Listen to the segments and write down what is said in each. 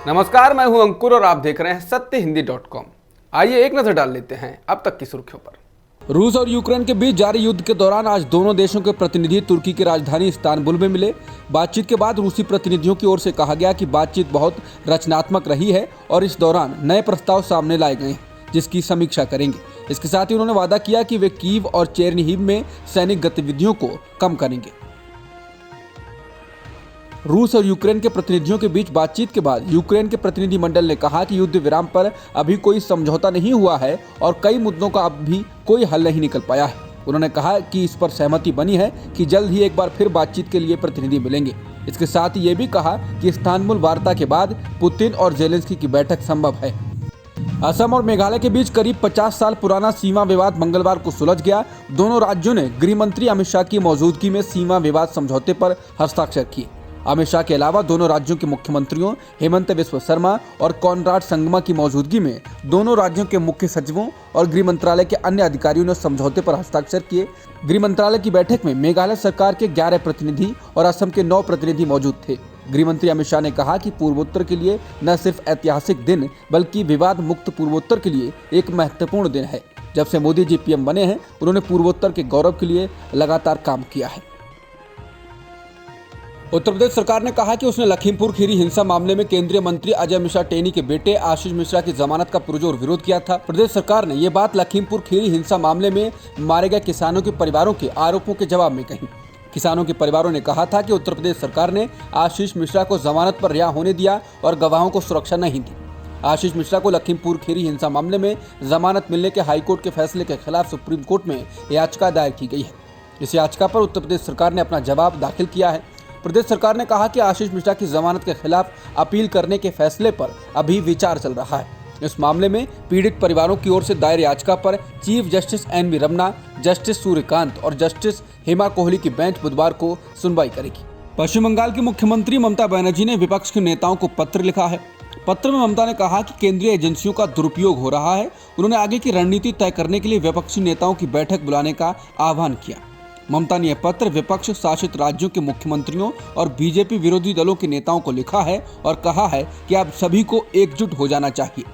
नमस्कार, मैं हूं अंकुर और आप देख रहे हैं सत्यहिंदी.com। आइए एक नजर डाल लेते हैं अब तक की सुर्खियों पर। रूस और यूक्रेन के बीच जारी युद्ध के दौरान आज दोनों देशों के प्रतिनिधि तुर्की की राजधानी इस्तांबुल में मिले। बातचीत के बाद रूसी प्रतिनिधियों की ओर से कहा गया कि बातचीत बहुत रचनात्मक रही है और इस दौरान नए प्रस्ताव सामने लाए गए हैं जिसकी समीक्षा करेंगे। इसके साथ ही उन्होंने वादा किया कि वे कीव और चेरनिहिव में सैनिक गतिविधियों को कम करेंगे। रूस और यूक्रेन के प्रतिनिधियों के बीच बातचीत के बाद यूक्रेन के प्रतिनिधि मंडल ने कहा कि युद्ध विराम पर अभी कोई समझौता नहीं हुआ है और कई मुद्दों का अब भी कोई हल नहीं निकल पाया है। उन्होंने कहा कि इस पर सहमति बनी है कि जल्द ही एक बार फिर बातचीत के लिए प्रतिनिधि मिलेंगे। इसके साथ ही ये भी कहा कि इस्तांबुल वार्ता के बाद पुतिन और जेलेंस्की की बैठक संभव है। असम और मेघालय के बीच करीब 50 साल पुराना सीमा विवाद मंगलवार को सुलझ गया। दोनों राज्यों ने गृह मंत्री अमित शाह की मौजूदगी में सीमा विवाद समझौते पर हस्ताक्षर किए। अमित शाह के अलावा दोनों राज्यों के मुख्यमंत्रियों हेमंत बिस्वा शर्मा और कॉनराड संगमा की मौजूदगी में दोनों राज्यों के मुख्य सचिवों और गृह मंत्रालय के अन्य अधिकारियों ने समझौते पर हस्ताक्षर किए। गृह मंत्रालय की बैठक में मेघालय सरकार के 11 प्रतिनिधि और असम के 9 प्रतिनिधि मौजूद थे। गृह मंत्री अमित शाह ने कहा कि पूर्वोत्तर के लिए न सिर्फ ऐतिहासिक दिन बल्कि विवाद मुक्त पूर्वोत्तर के लिए एक महत्वपूर्ण दिन है। जब से मोदी जी पीएम बने हैं, उन्होंने पूर्वोत्तर के गौरव के लिए लगातार काम किया है। उत्तर प्रदेश सरकार ने कहा कि उसने लखीमपुर खीरी हिंसा मामले में केंद्रीय मंत्री अजय मिश्रा टेनी के बेटे आशीष मिश्रा की जमानत का पुरजोर विरोध किया था। प्रदेश सरकार ने ये बात लखीमपुर खीरी हिंसा मामले में मारे गए किसानों के परिवारों के आरोपों के जवाब में कही। किसानों के परिवारों ने कहा था कि उत्तर प्रदेश सरकार ने आशीष मिश्रा को जमानत पर रिहा होने दिया और गवाहों को सुरक्षा नहीं दी। आशीष मिश्रा को लखीमपुर खीरी हिंसा मामले में जमानत मिलने के हाईकोर्ट के फैसले के खिलाफ सुप्रीम कोर्ट में याचिका दायर की गई है। इस याचिका पर उत्तर प्रदेश सरकार ने अपना जवाब दाखिल किया है। प्रदेश सरकार ने कहा कि आशीष मिश्रा की जमानत के खिलाफ अपील करने के फैसले पर अभी विचार चल रहा है। इस मामले में पीड़ित परिवारों की ओर से दायर याचिका पर chief justice N V Ramana, justice Suryakant और जस्टिस हेमा कोहली की बेंच बुधवार को सुनवाई करेगी। पश्चिम बंगाल की मुख्यमंत्री ममता बनर्जी ने विपक्ष के नेताओं को पत्र लिखा है। पत्र में ममता ने कहा कि केंद्रीय एजेंसियों का दुरुपयोग हो रहा है। उन्होंने आगे की रणनीति तय करने के लिए विपक्षी नेताओं की बैठक बुलाने का आह्वान किया। ममता ने यह पत्र विपक्ष शासित राज्यों के मुख्यमंत्रियों और बीजेपी विरोधी दलों के नेताओं को लिखा है और कहा है कि अब सभी को एकजुट हो जाना चाहिए।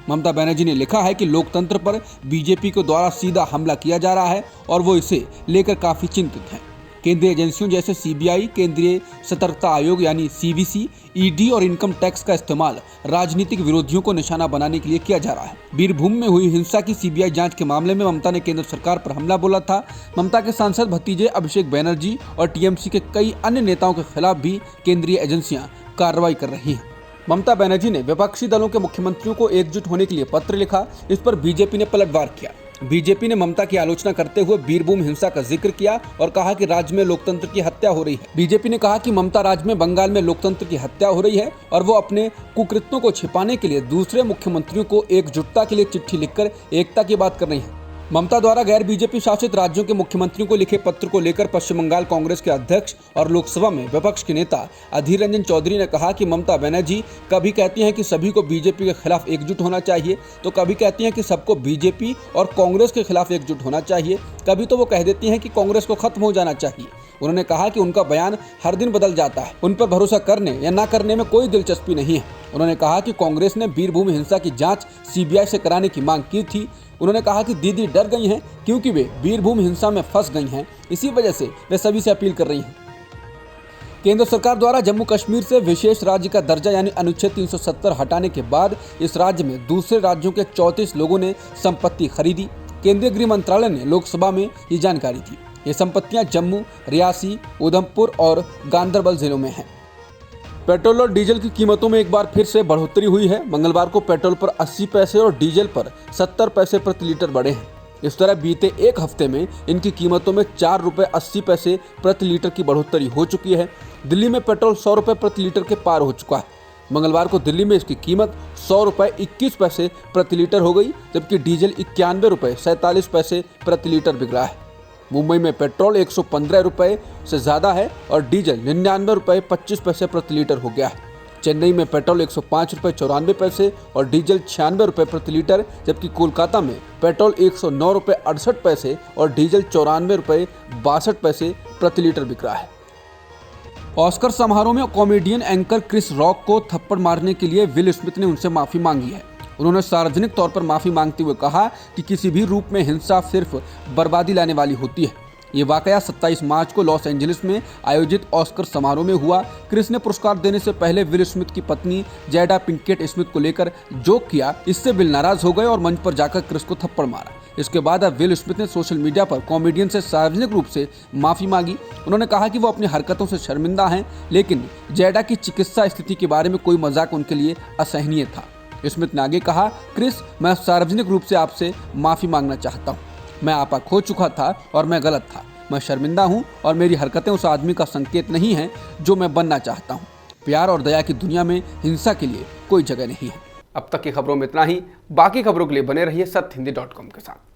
ममता बनर्जी ने लिखा है कि लोकतंत्र पर बीजेपी के द्वारा सीधा हमला किया जा रहा है और वो इसे लेकर काफी चिंतित हैं। केंद्रीय एजेंसियों जैसे सीबीआई, केंद्रीय सतर्कता आयोग यानी सीवीसी, ईडी और इनकम टैक्स का इस्तेमाल राजनीतिक विरोधियों को निशाना बनाने के लिए किया जा रहा है। बीरभूम में हुई हिंसा की सीबीआई जांच के मामले में ममता ने केंद्र सरकार पर हमला बोला था। ममता के सांसद भतीजे अभिषेक बनर्जी और टीएमसी के कई अन्य नेताओं के खिलाफ भी केंद्रीय एजेंसियां कार्रवाई कर रही हैं। ममता बनर्जी ने विपक्षी दलों के मुख्यमंत्रियों को एकजुट होने के लिए पत्र लिखा। इस पर बीजेपी ने पलटवार किया। बीजेपी ने ममता की आलोचना करते हुए बीरभूम हिंसा का जिक्र किया और कहा कि राज्य में लोकतंत्र की हत्या हो रही है। बीजेपी ने कहा कि ममता राज्य में बंगाल में लोकतंत्र की हत्या हो रही है और वो अपने कुकृत्यों को छिपाने के लिए दूसरे मुख्यमंत्रियों को एकजुटता के लिए चिट्ठी लिखकर एकता की बात कर रही है। ममता द्वारा गैर बीजेपी शासित राज्यों के मुख्यमंत्रियों को लिखे पत्र को लेकर पश्चिम बंगाल कांग्रेस के अध्यक्ष और लोकसभा में विपक्ष के नेता अधीर रंजन चौधरी ने कहा कि ममता बनर्जी कभी कहती हैं कि सभी को बीजेपी के खिलाफ एकजुट होना चाहिए, तो कभी कहती हैं कि सबको बीजेपी और कांग्रेस के खिलाफ एकजुट होना चाहिए, कभी तो वो कह देती हैं कि कांग्रेस को खत्म हो जाना चाहिए। उन्होंने कहा कि उनका बयान हर दिन बदल जाता है, उन पर भरोसा करने या न करने में कोई दिलचस्पी नहीं है। उन्होंने कहा कि कांग्रेस ने बीरभूम हिंसा की जांच सीबीआई से कराने की मांग की थी। उन्होंने कहा कि दीदी डर गई हैं क्योंकि वे बीरभूम हिंसा में फंस गई हैं, इसी वजह से वे सभी से अपील कर रही हैं। केंद्र सरकार द्वारा जम्मू कश्मीर से विशेष राज्य का दर्जा यानी अनुच्छेद 370 हटाने के बाद इस राज्य में दूसरे राज्यों के 34 लोगों ने संपत्ति खरीदी। केंद्रीय गृह मंत्रालय ने लोकसभा में ये जानकारी दी। ये संपत्तियां जम्मू, रियासी, उधमपुर और गांदरबल जिलों में हैं। पेट्रोल और डीजल की कीमतों में एक बार फिर से बढ़ोतरी हुई है। मंगलवार को पेट्रोल पर 80 पैसे और डीजल पर 70 पैसे प्रति लीटर बढ़े हैं। इस तरह बीते एक हफ्ते में इनकी कीमतों में 4 रुपये 80 पैसे प्रति लीटर की बढ़ोतरी हो चुकी है। दिल्ली में पेट्रोल 100 रुपये प्रति लीटर के पार हो चुका है। मंगलवार को दिल्ली में इसकी कीमत 100 रुपये 21 पैसे प्रति लीटर हो गई, जबकि डीजल 91 रुपये 47 पैसे प्रति लीटर बिक रहा है। मुंबई में पेट्रोल 115 रुपये से ज़्यादा है और डीजल 99 रुपये 25 पैसे प्रति लीटर हो गया है। चेन्नई में पेट्रोल 105 रुपये 94 पैसे और डीजल 96 रुपये प्रति लीटर, जबकि कोलकाता में पेट्रोल 109 रुपये 68 पैसे और डीजल 94 रुपये 62 पैसे प्रति लीटर बिक रहा है। ऑस्कर समारोह में कॉमेडियन एंकर क्रिस रॉक को थप्पड़ मारने के लिए विल स्मिथ ने उनसे माफी मांगी है। उन्होंने सार्वजनिक तौर पर माफी मांगते हुए कहा कि किसी भी रूप में हिंसा सिर्फ बर्बादी लाने वाली होती है। ये वाकया 27 मार्च को लॉस एंजलिस में आयोजित ऑस्कर समारोह में हुआ। क्रिस ने पुरस्कार देने से पहले विल स्मिथ की पत्नी जैडा पिंकेट स्मिथ को लेकर जोक किया। इससे विल नाराज हो गए और मंच पर जाकर क्रिस को थप्पड़ मारा। इसके बाद अब विल स्मिथ ने सोशल मीडिया पर कॉमेडियन से सार्वजनिक रूप से माफी मांगी। उन्होंने कहा कि वो अपनी हरकतों से शर्मिंदा हैं, लेकिन जैडा की चिकित्सा स्थिति के बारे में कोई मजाक उनके लिए असहनीय था। स्मिथ ने आगे कहा, क्रिस, मैं सार्वजनिक रूप से आपसे माफी मांगना चाहता हूँ। मैं आपा खो चुका था और मैं गलत था। मैं शर्मिंदा हूँ और मेरी हरकतें उस आदमी का संकेत नहीं है जो मैं बनना चाहता हूँ। प्यार और दया की दुनिया में हिंसा के लिए कोई जगह नहीं है। अब तक की खबरों में इतना ही। बाकी खबरों के लिए बने रहिए सत्यहिंदी.com के साथ।